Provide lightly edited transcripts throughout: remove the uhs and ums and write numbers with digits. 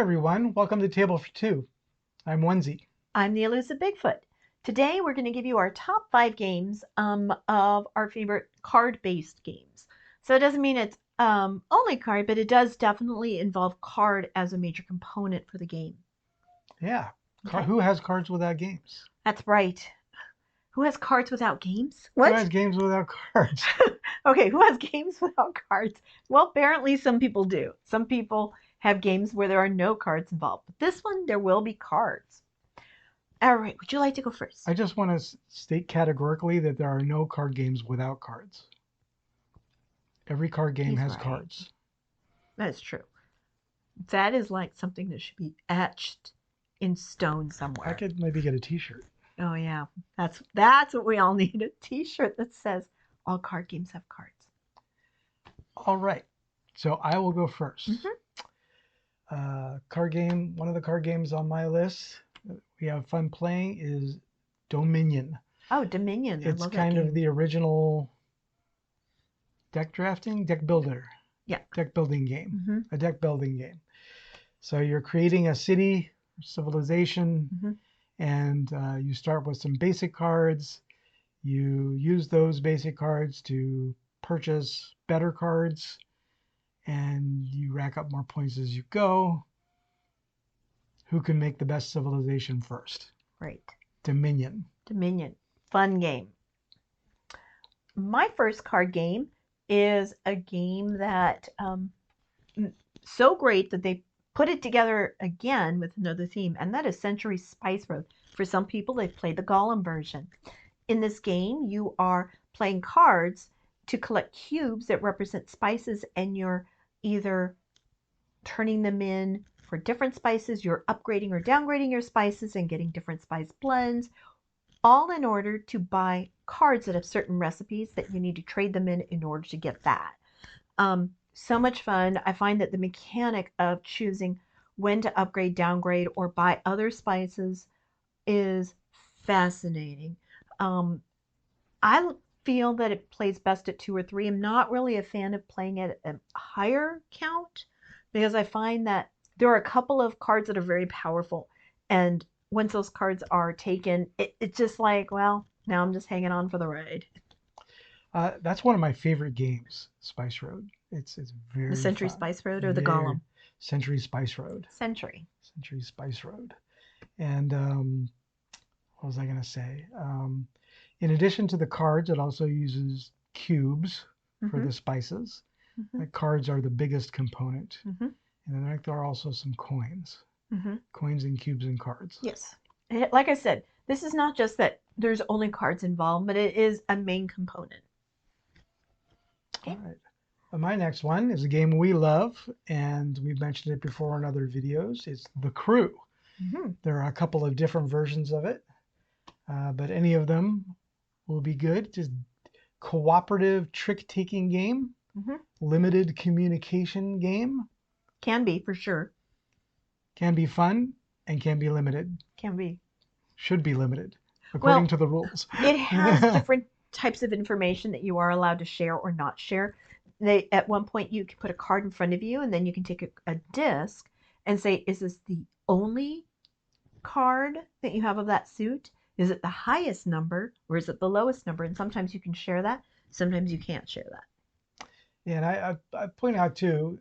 everyone, welcome to Table for Two. I'm Onezie. I'm the Elusive Bigfoot. Today we're going to give you our top 5 games of our favorite card-based games. So it doesn't mean it's only card, but it does definitely involve card as a major component for the game. Yeah, Okay. Who has cards without games? That's right. Who has cards without games? What? Who has games without cards? Okay, who has games without cards? Well, apparently some people do. Some people have games where there are no cards involved. But this one, there will be cards. All right, would you like to go first? I just want to state categorically that there are no card games without cards. Every card game has cards. That's true. That is like something that should be etched in stone somewhere. I could maybe get a t-shirt. Oh yeah, that's what we all need, a t-shirt that says all card games have cards. All right, so I will go first. Card game, one of the card games on my list we have fun playing is Dominion. Oh, Dominion. It's kind of the original deck building game. A deck building game. So you're creating a city, civilization, and you start with some basic cards. You use those basic cards to purchase better cards, and you rack up more points as you go. Who can make the best civilization first? Right. Dominion. Dominion. Fun game. My first card game is a game that so great that they put it together again with another theme, and that is Century Spice Road. For some people, they've played the Gollum version. In this game, you are playing cards to collect cubes that represent spices, and you're either turning them in for different spices, you're upgrading or downgrading your spices and getting different spice blends, all in order to buy cards that have certain recipes that you need to trade them in order to get that. So much fun. I find that the mechanic of choosing when to upgrade, downgrade, or buy other spices is fascinating. I feel that it plays best at 2 or 3. I'm not really a fan of playing at a higher count because I find that there are a couple of cards that are very powerful, and once those cards are taken, it's just like, well, now I'm just hanging on for the ride. That's one of my favorite games, Spice Road. It's very The Century fun. Spice Road or the Gollum? Century Spice Road. Century Spice Road. And what was I going to say? In addition to the cards, it also uses cubes for the spices. The cards are the biggest component. And then there are also some coins. Coins and cubes and cards. Yes. Like I said, this is not just that there's only cards involved, but it is a main component. Okay. All right. My next one is a game we love, and we've mentioned it before in other videos. It's The Crew. There are a couple of different versions of it, but any of them will be good. Just cooperative trick-taking game, limited communication game. Can be, for sure. Can be fun and can be limited. Can be. Should be limited, according to the rules. It has different types of information that you are allowed to share or not share. At one point, you can put a card in front of you, and then you can take a disc and say, is this the only card that you have of that suit? Is it the highest number, or is it the lowest number? And sometimes you can share that. Sometimes you can't share that. Yeah, and I point out, too,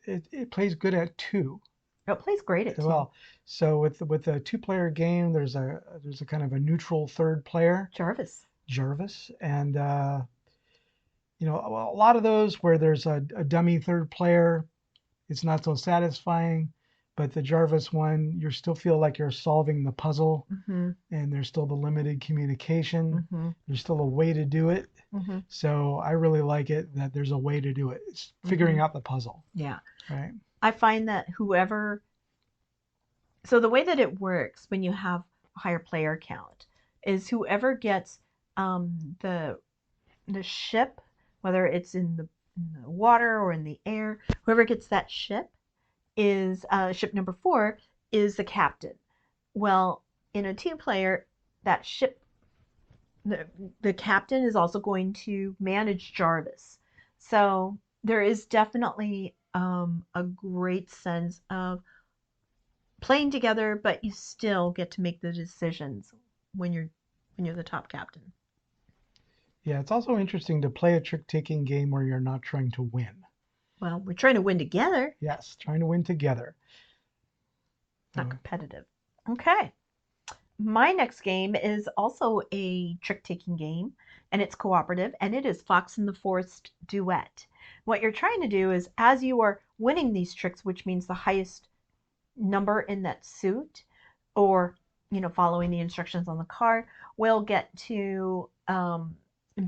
it plays good at 2. It plays great at 2. Well, so with a 2-player game, there's a kind of a neutral third player. Jarvis. And a lot of those where there's a dummy third player, it's not so satisfying. But the Jarvis one, you still feel like you're solving the puzzle, and there's still the limited communication. There's still a way to do it. So I really like it that there's a way to do it. It's figuring out the puzzle. Yeah. Right. I find that so the way that it works when you have a higher player count is whoever gets the ship, whether it's in the water or in the air, whoever gets that ship is ship number 4 is the captain. Well, in a 2-player, that ship, the captain is also going to manage Jarvis. So there is definitely a great sense of playing together, but you still get to make the decisions when you're the top captain. Yeah, it's also interesting to play a trick-taking game where you're not trying to win. Well, we're trying to win together, Yes, trying to win together. not So, competitive. Okay. My next game is also a trick-taking game, and it's cooperative, and it is Fox in the Forest Duet. What you're trying to do is, as you are winning these tricks, which means the highest number in that suit, or following the instructions on the card, will get to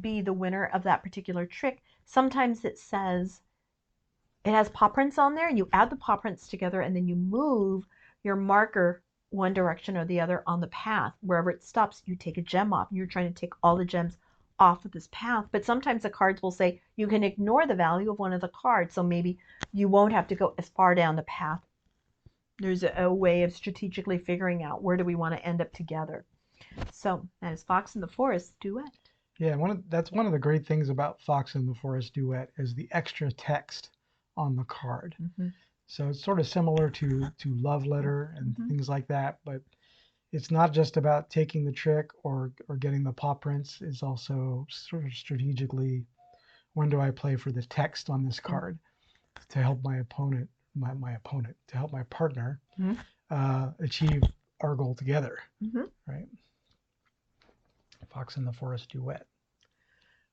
be the winner of that particular trick. Sometimes it says it has paw prints on there, and you add the paw prints together, and then you move your marker one direction or the other on the path. Wherever it stops, you take a gem off. You're trying to take all the gems off of this path. But sometimes the cards will say you can ignore the value of one of the cards, so maybe you won't have to go as far down the path. There's a way of strategically figuring out where do we want to end up together. So that is Fox in the Forest Duet. yeah, that's one of the great things about Fox in the Forest Duet is the extra text on the card. Mm-hmm. So it's sort of similar to Love Letter and Mm-hmm. things like that, but it's not just about taking the trick or getting the paw prints. It's also sort of strategically, when do I play for the text on this card to help my opponent, to help my partner achieve our goal together, right? Fox in the Forest Duet.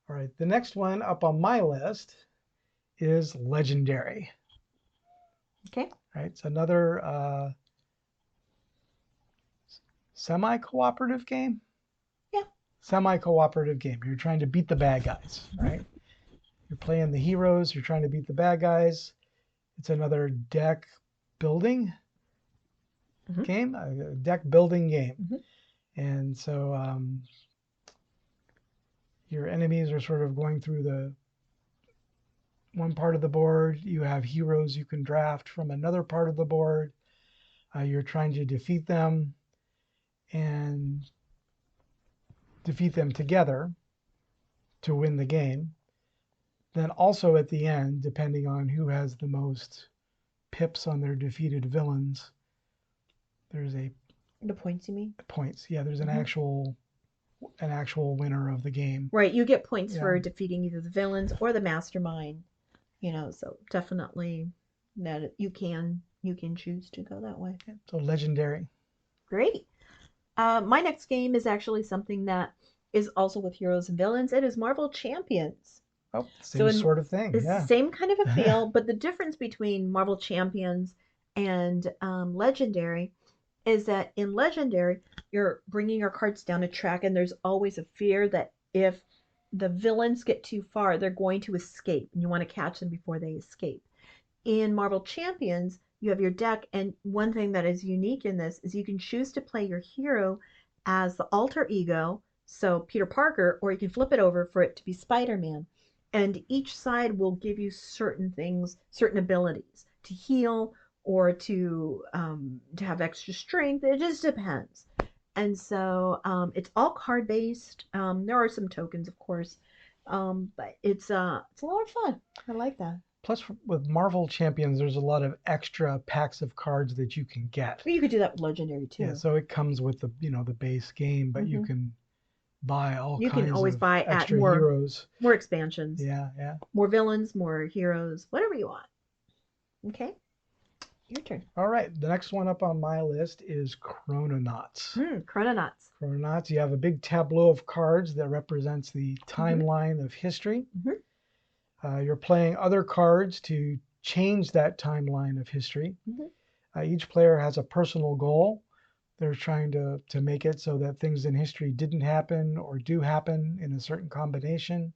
All right, the next one up on my list is Legendary. Okay. Right, it's another semi-cooperative game. Yeah. Semi-cooperative game. You're trying to beat the bad guys, right? You're playing the heroes. You're trying to beat the bad guys. It's another deck building game, a deck building game. And so your enemies are sort of going through the one part of the board. You have heroes you can draft from another part of the board. You're trying to defeat them and defeat them together to win the game. Then also at the end, depending on who has the most pips on their defeated villains, there's the points, you mean? Points. Yeah, there's an actual winner of the game. Right, you get points for defeating either the villains or the mastermind. So definitely that you can choose to go that way. So Legendary. Great. My next game is actually something that is also with heroes and villains. It is Marvel Champions. Oh, same sort of thing. It's the same kind of a feel, but the difference between Marvel Champions and Legendary is that in Legendary, you're bringing your cards down a track, and there's always a fear that if the villains get too far, they're going to escape, and you want to catch them before they escape. In Marvel Champions, you have your deck, and one thing that is unique in this is you can choose to play your hero as the alter ego, so Peter Parker, or you can flip it over for it to be Spider-Man. And each side will give you certain things, certain abilities to heal or to have extra strength. It just depends. And so it's all card based. There are some tokens, of course, but it's a lot of fun. I like that. Plus, with Marvel Champions, there's a lot of extra packs of cards that you can get. You could do that with Legendary too. Yeah, so it comes with the the base game, but you can buy all you kinds can always of buy extra more heroes. More expansions. Yeah. More villains, more heroes, whatever you want. Okay. Your turn. All right. The next one up on my list is Chrononauts. Chrononauts. Chrononauts. You have a big tableau of cards that represents the timeline of history. You're playing other cards to change that timeline of history. Each player has a personal goal. They're trying to make it so that things in history didn't happen or do happen in a certain combination,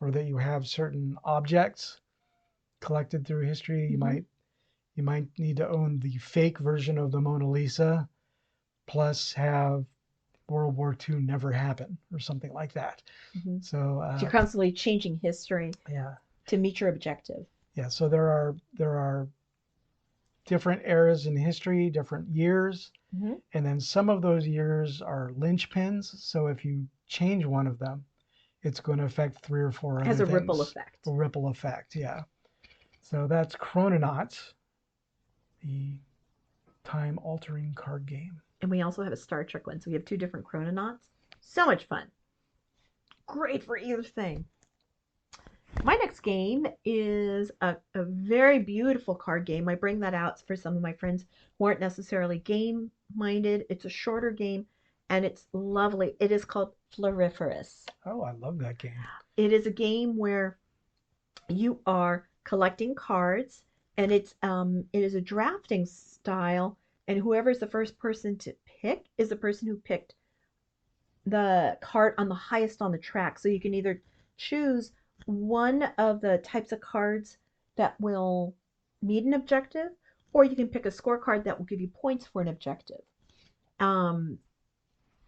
or that you have certain objects collected through history. You might need to own the fake version of the Mona Lisa, plus have World War II never happen or something like that. So you're constantly changing history. To meet your objective. Yeah. So there are different eras in history, different years, and then some of those years are linchpins. So if you change one of them, it's going to affect 3 or 4 other things. Has a ripple effect. A ripple effect, yeah. So that's Chrononauts. time-altering card game. And we also have a Star Trek one. So we have 2 different chrononauts. So much fun. Great for either thing. My next game is a very beautiful card game. I bring that out for some of my friends who aren't necessarily game minded. It's a shorter game and it's lovely. It is called Floriferous. Oh, I love that game. It is a game where you are collecting cards and it is a drafting style, and whoever is the first person to pick is the person who picked the card on the highest on the track. So you can either choose one of the types of cards that will meet an objective, or you can pick a scorecard that will give you points for an objective.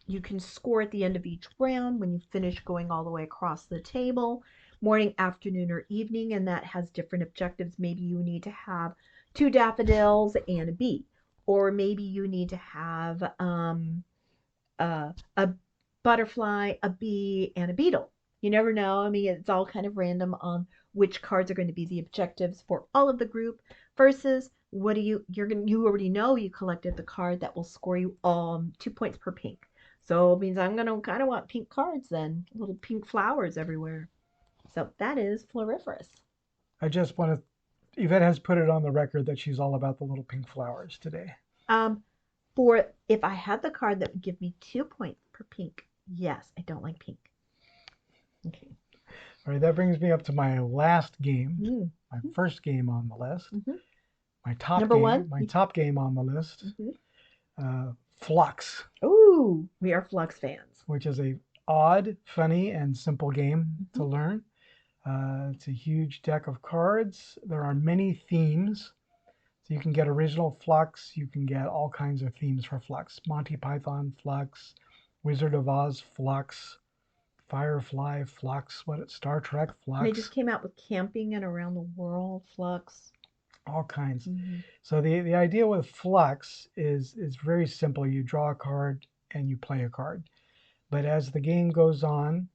You can score at the end of each round when you finish going all the way across the table, morning, afternoon, or evening, and that has different objectives. Maybe you need to have 2 daffodils and a bee, or maybe you need to have a butterfly, a bee, and a beetle. You never know. I mean, it's all kind of random on which cards are going to be the objectives for all of the group versus what do you already know you collected the card that will score you 2 points per pink. So it means I'm going to kind of want pink cards then, little pink flowers everywhere. So that is Floriferous. I just want to, Yvette has put it on the record that she's all about the little pink flowers today. For if I had the card that would give me 2 points per pink, yes, I don't like pink. Okay. All right, that brings me up to my last game, my first game on the list. My top Number game, 1? my top game on the list, Flux. Ooh, we are Flux fans. Which is a odd, funny, and simple game to learn. It's a huge deck of cards. There are many themes. So you can get original Flux. You can get all kinds of themes for Flux. Monty Python Flux, Wizard of Oz Flux, Firefly Flux, Star Trek Flux. They just came out with camping and around the world Flux. All kinds. So the idea with Flux is very simple. You draw a card and you play a card. But as the game goes on,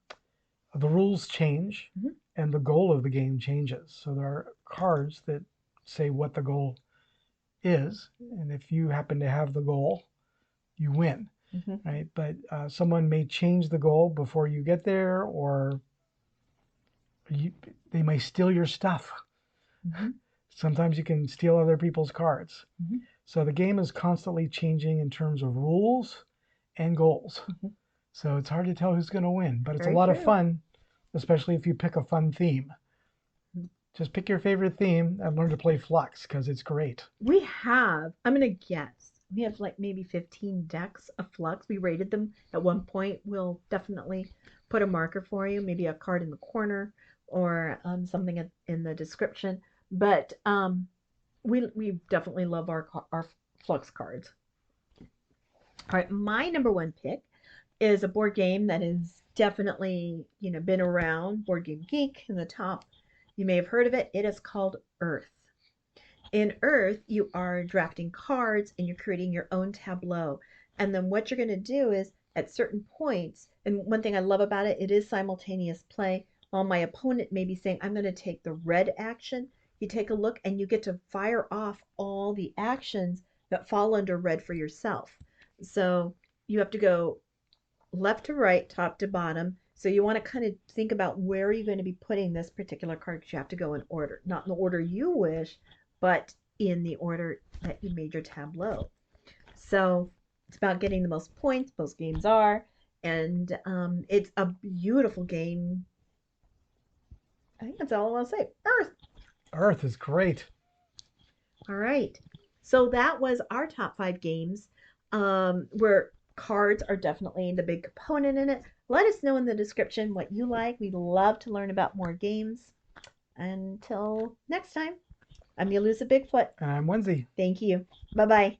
the rules change and the goal of the game changes. So there are cards that say what the goal is, and if you happen to have the goal, you win, right? But someone may change the goal before you get there, or they may steal your stuff. Sometimes you can steal other people's cards. So the game is constantly changing in terms of rules and goals. So it's hard to tell who's going to win, but it's a lot of fun, especially if you pick a fun theme. Just pick your favorite theme and learn to play Flux because it's great. We have, I'm going to guess, we have like maybe 15 decks of Flux. We rated them at one point. We'll definitely put a marker for you, maybe a card in the corner or something in the description. But we definitely love our Flux cards. All right, my number 1 pick is a board game that is definitely, been around, Board Game Geek in the top. You may have heard of it. It is called Earth. In Earth, you are drafting cards and you're creating your own tableau. And then what you're going to do is at certain points, and one thing I love about it, it is simultaneous play. While my opponent may be saying, I'm going to take the red action, you take a look and you get to fire off all the actions that fall under red for yourself. So you have to go left to right, top to bottom. So you want to kind of think about where are you going to be putting this particular card, because you have to go in order. Not in the order you wish, but in the order that you made your tableau. So it's about getting the most points. Most games are. And it's a beautiful game. I think that's all I want to say. Earth. Earth is great. All right. So that was our top 5 games where cards are definitely the big component in it. Let us know in the description what you like. We'd love to learn about more games. Until next time, I'm the Elusive Bigfoot. And I'm Onezie. Thank you. Bye-bye.